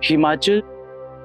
हिमाचल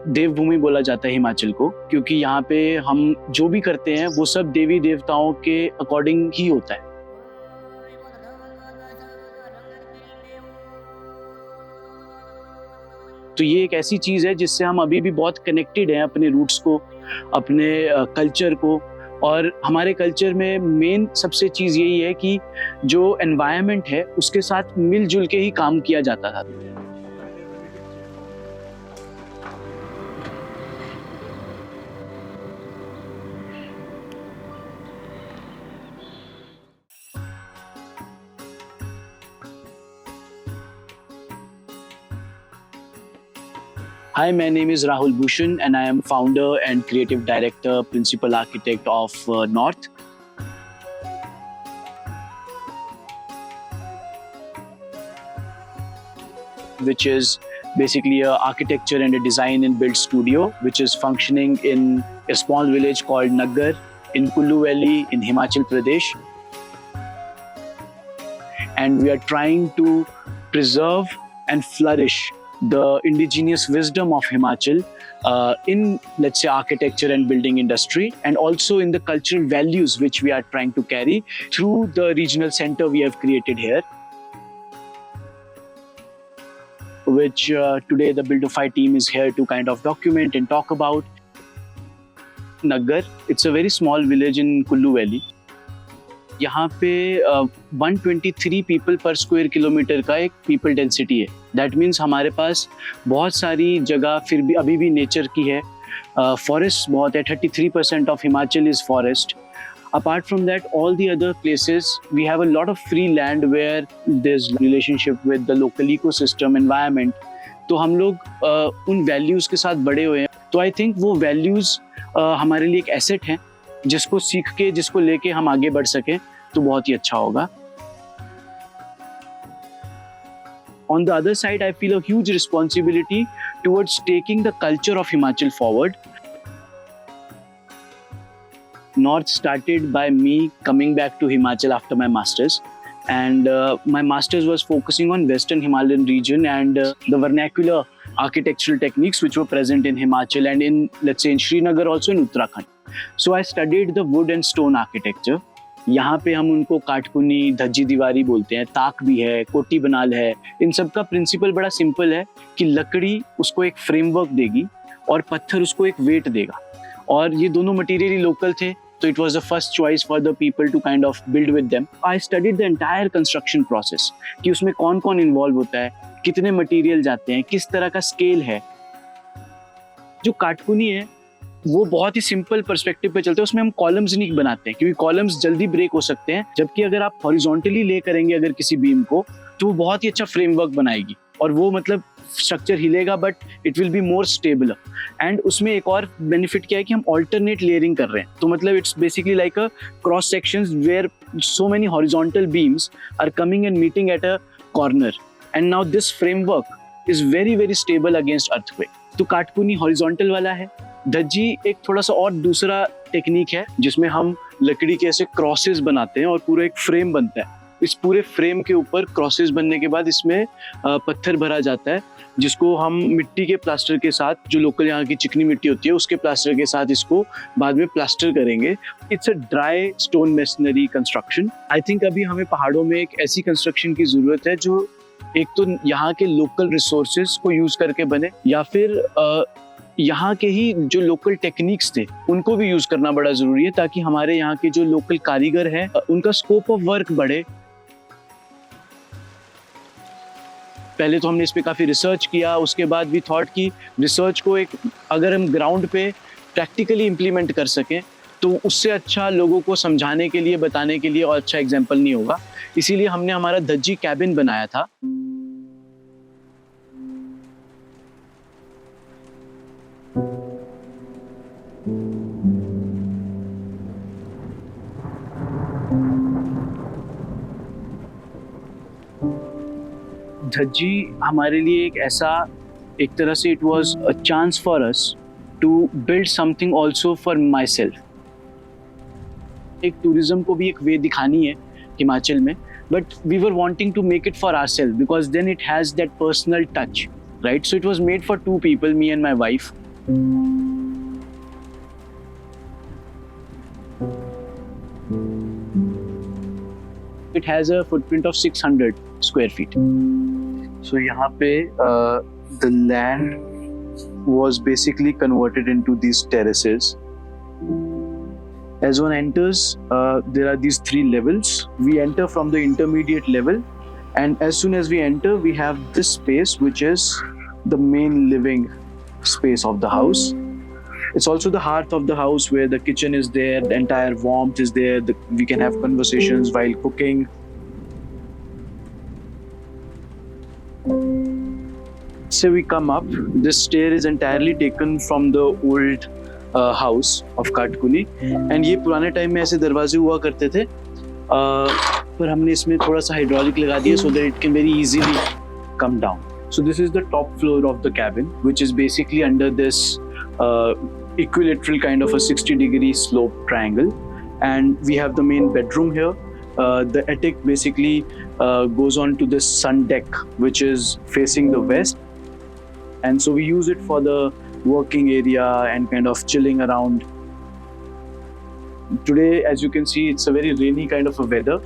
देवभूमि बोला जाता है हिमाचल को, क्योंकि यहाँ पे हम जो भी करते हैं वो सब देवी देवताओं के अकॉर्डिंग ही होता है। तो ये एक ऐसी चीज़ है जिससे हम अभी भी बहुत कनेक्टेड हैं अपने रूट्स को, अपने कल्चर को। और हमारे कल्चर में मेन सबसे चीज़ यही है कि जो एनवायरनमेंट है उसके साथ मिलजुल के ही काम किया जाता था। Hi, my name is Rahul Bhushan and I am founder and creative director, principal architect of North. Which is basically a architecture and a design and build studio, which is functioning in a small village called Naggar in Kullu Valley in Himachal Pradesh. And we are trying to preserve and flourish the indigenous wisdom of Himachal in, let's say, architecture and building industry, and also in the cultural values which we are trying to carry through the regional center we have created here, which today the Buildify team is here to kind of document and talk about. Naggar, it's a very small village in Kullu Valley. यहाँ पे 123 people पर square kilometre का एक people density है। That means हमारे पास बहुत सारी जगह फिर भी अभी भी नेचर की है। फॉरेस्ट बहुत है, 33% of Himachal is forest. Apart from that, all the other places, we have a lot of free land where there's relationship with the local ecosystem, environment. तो हम लोग उन values के साथ बड़े हुए हैं। तो I think वो values हमारे लिए एक asset हैं, जिसको सीख के, जिसको लेके हम आगे बढ़ सकें तो बहुत ही अच्छा होगा। On the other side, I feel a huge responsibility towards taking the culture of Himachal forward. North started by me coming back to Himachal after my masters, and my masters was focusing on Western Himalayan region and the vernacular architectural techniques which were present in Himachal and in, let's say, in Srinagar, also in Uttarakhand. So I studied the wood and stone architecture. यहाँ पे हम उनको काटकुनी, धज्जी दीवारी बोलते हैं, ताक भी है, कोटी बनाल है। इन सब का प्रिंसिपल बड़ा सिंपल है कि लकड़ी उसको एक फ्रेमवर्क देगी और पत्थर उसको एक वेट देगा, और ये दोनों मटेरियल लोकल थे, तो it was the first choice for the people to kind of build with them. I studied the entire construction process कि उसमें कौन कौन इन्वॉल्व होता है, कितने मटेरियल जाते हैं, किस तरह का स्केल है। जो काटकुनी है वो बहुत ही सिंपल पर्सपेक्टिव पे चलते हैं, उसमें हम कॉलम्स नहीं बनाते हैं क्योंकि कॉलम्स जल्दी ब्रेक हो सकते हैं, जबकि अगर आप हॉरिजॉन्टली ले करेंगे अगर किसी बीम को तो वो बहुत ही अच्छा फ्रेमवर्क बनाएगी और वो मतलब स्ट्रक्चर हिलेगा but it will be more stable. And उसमें एक और बेनिफिट क्या है कि हम ऑल्टरनेट लेयरिंग कर रहे हैं, तो मतलब it's basically like a cross sections where so many horizontal beams are coming and meeting at a corner, and now this framework is very very stable against earthquake. तो काटकुनी हॉरिजॉन्टल वाला है। धज्जी एक थोड़ा सा और दूसरा टेक्निक है जिसमें हम लकड़ी के ऐसे क्रॉसेस बनाते हैं और पूरा एक फ्रेम बनता है। इस पूरे फ्रेम के ऊपर क्रॉसेस बनने के बाद इसमें पत्थर भरा जाता है, जिसको हम मिट्टी के प्लास्टर के साथ, जो लोकल यहाँ की चिकनी मिट्टी होती है उसके प्लास्टर के साथ इसको बाद में प्लास्टर करेंगे। It's a dry stone masonry construction. I think अभी हमें पहाड़ों में एक ऐसी कंस्ट्रक्शन की जरूरत है जो एक तो यहाँ के लोकल रिसोर्सेज को यूज करके बने, या फिर यहाँ के ही जो लोकल टेक्निक्स थे उनको भी यूज करना बड़ा जरूरी है, ताकि हमारे यहाँ के जो लोकल कारीगर हैं उनका स्कोप ऑफ वर्क बढ़े। पहले तो हमने इस पे काफ़ी रिसर्च किया, उसके बाद भी थॉट की रिसर्च को एक अगर हम ग्राउंड पे प्रैक्टिकली इम्प्लीमेंट कर सकें तो उससे अच्छा लोगों को समझाने के लिए, बताने के लिए और अच्छा एग्जाम्पल नहीं होगा। इसीलिए हमने हमारा धज्जी कैबिन बनाया था। धज्जी हमारे लिए एक ऐसा, एक तरह से it was a chance for us to build something also for my self. एक टूरिज्म को भी एक वे दिखानी है हिमाचल में, but we were wanting to make it for ourselves because then it has that personal touch right? So it was made for 2 people, me and my wife. It has a footprint of 600 square feet. So यहाँ पे the land was basically converted into these terraces. As one enters, there are these 3 levels. We enter from the intermediate level, and as soon as we enter, we have this space, which is the main living space of the house. It's also the hearth of the house, where the kitchen is there, the entire warmth is there, we can have conversations while cooking. So we come up, this stair is entirely taken from the old house of Katkuli, and ये पुराने time में ऐसे दरवाजे हुआ करते थे, पर हमने इसमें थोड़ा सा हाइड्रोलिक लगा दिया so that it can very easily come down. So this is the top floor of the cabin, which is basically under this equilateral kind of a 60-degree slope triangle, and we have the main bedroom here. The attic basically goes on to this sun deck, which is facing the west, and so we use it for the working area and kind of chilling around. Today, as you can see, it's a very rainy kind of a weather.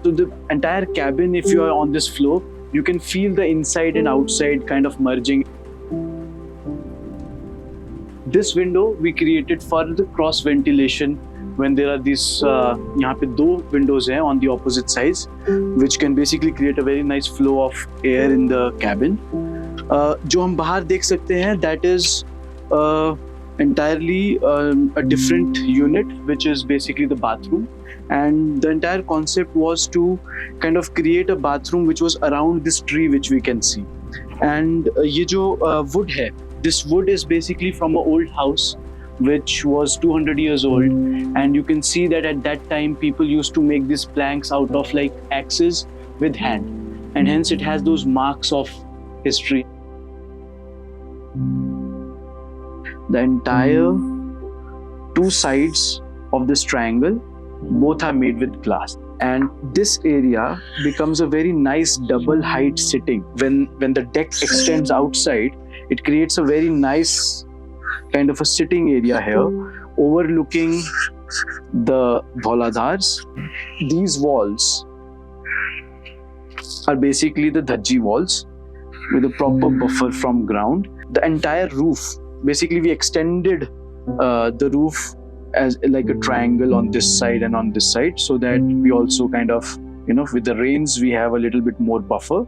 So the entire cabin, if you are on this floor, you can feel the inside and outside kind of merging. This window we created for the cross ventilation when there are these यहाँ पे 2 windows हैं on the opposite sides, which can basically create a very nice flow of air in the cabin. जो हम बाहर देख सकते हैं, that is entirely a different unit, which is basically the bathroom. And the entire concept was to kind of create a bathroom which was around this tree which we can see. And ये जो wood है, this wood is basically from an old house which was 200 years old, and you can see that at that time people used to make these planks out of like axes with hand, and hence it has those marks of history. The entire 2 sides of this triangle, both are made with glass, and this area becomes a very nice double height sitting. When the deck extends outside, it creates a very nice kind of a sitting area here, overlooking the Dhauladhars. These walls are basically the Dhajji walls with a proper buffer from ground. The entire roof, basically we extended the roof as like a triangle on this side and on this side, so that we also kind of, with the rains we have a little bit more buffer.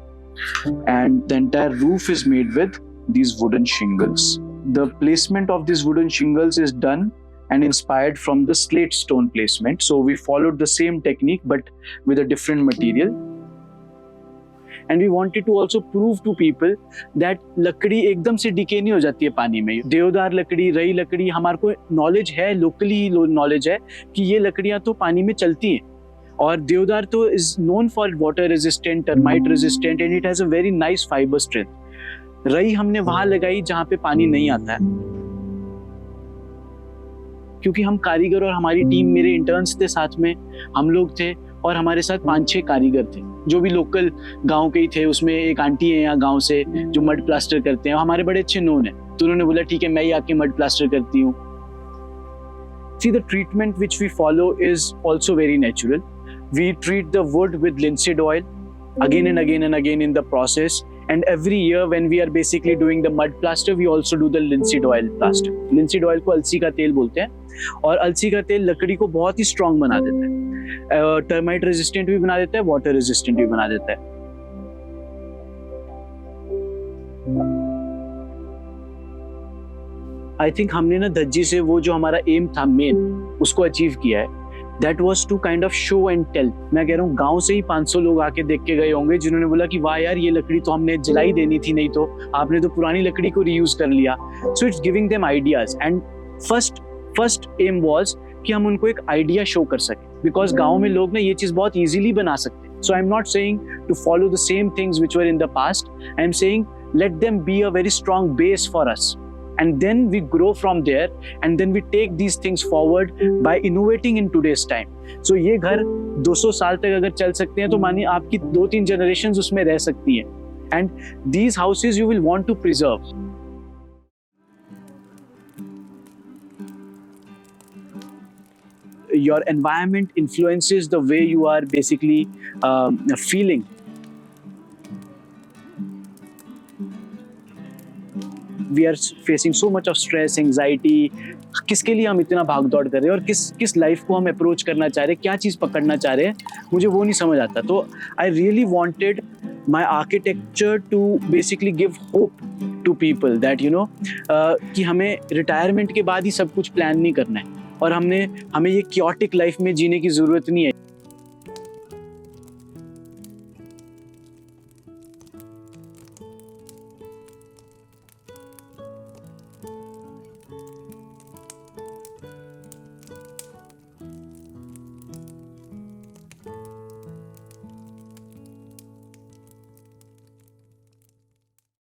And the entire roof is made with these wooden shingles. The placement of these wooden shingles is done and inspired from the slate stone placement. So we followed the same technique but with a different material. And we wanted to also prove to people that लकड़ी एकदम से decay नहीं हो जाती है पानी में. देवदार लकड़ी, रई लकड़ी, हमारे को नॉलेज है, लोकली नॉलेज है कि ये लकड़ियाँ तो पानी में चलती हैं. और देवदार तो is known for water resistant, termite resistant, and it has a very nice fiber strength. रई हमने वहाँ लगाई जहाँ पे पानी नहीं आता है, क्योंकि हम कारीगर और हमारी टीम, मेरे इंटर्न्स थे साथ में, हम लोग थे और हमारे साथ 5-6 कारीगर थे जो भी लोकल गांव के ही थे. उसमें एक आंटी है यहाँ गांव से जो मड प्लास्टर करते हैं, हमारे बड़े अच्छे नोन है, तो उन्होंने बोला ठीक है मैं ही आके मड प्लास्टर करती हूँ. See, the treatment which we follow is also very natural. We treat the wood with linseed oil again and again and again in the process. And every year when we are basically doing the mud plaster, we also do the linseed oil plaster. Linseed oil को अलसी का तेल बोलते हैं, और अलसी का तेल लकड़ी को बहुत ही स्ट्रॉन्ग बना देता है, टर्माइट रेजिस्टेंट भी बना देता है, वाटर रेजिस्टेंट भी बना देता है. आई थिंक हमने ना धज्जी से वो जो हमारा एम था मेन, उसको अचीव किया है. That was to kind of show and tell. मैं कह रहा हूँ गांव से ही 500 लोग आके देख के गए होंगे जिन्होंने बोला कि वाह यार ये लकड़ी तो हमने जलाई देनी थी, नहीं तो आपने तो पुरानी लकड़ी को रीयूज कर लिया. So it's giving them ideas, and first aim was कि हम उनको एक आइडिया शो कर सकें, बिकॉज गाँव में लोग ना ये चीज़ बहुत ईजिली बना सकते हैं. So I'm not saying to follow the same things which were in the past. I'm saying let them be a very strong base for us. And then we grow from there, and then we take these things forward by innovating in today's time. So ये घर 200 साल तक अगर चल सकते हैं तो मानिए आपकी 2-3 generations उसमें रह सकती हैं. and these houses you will want to preserve. Your environment influences the way you are basically feeling. We are facing so much of stress, anxiety. किसके लिए हम इतना भाग दौड़ कर रहे हैं और किस लाइफ को हम अप्रोच करना चाह रहे हैं, क्या चीज़ पकड़ना चाह रहे हैं, मुझे वो नहीं समझ आता. तो I really wanted my architecture to basically give hope to people that कि हमें रिटायरमेंट के बाद ही सब कुछ प्लान नहीं करना है और हमें ये क्योटिक लाइफ में जीने की ज़रूरत नहीं है.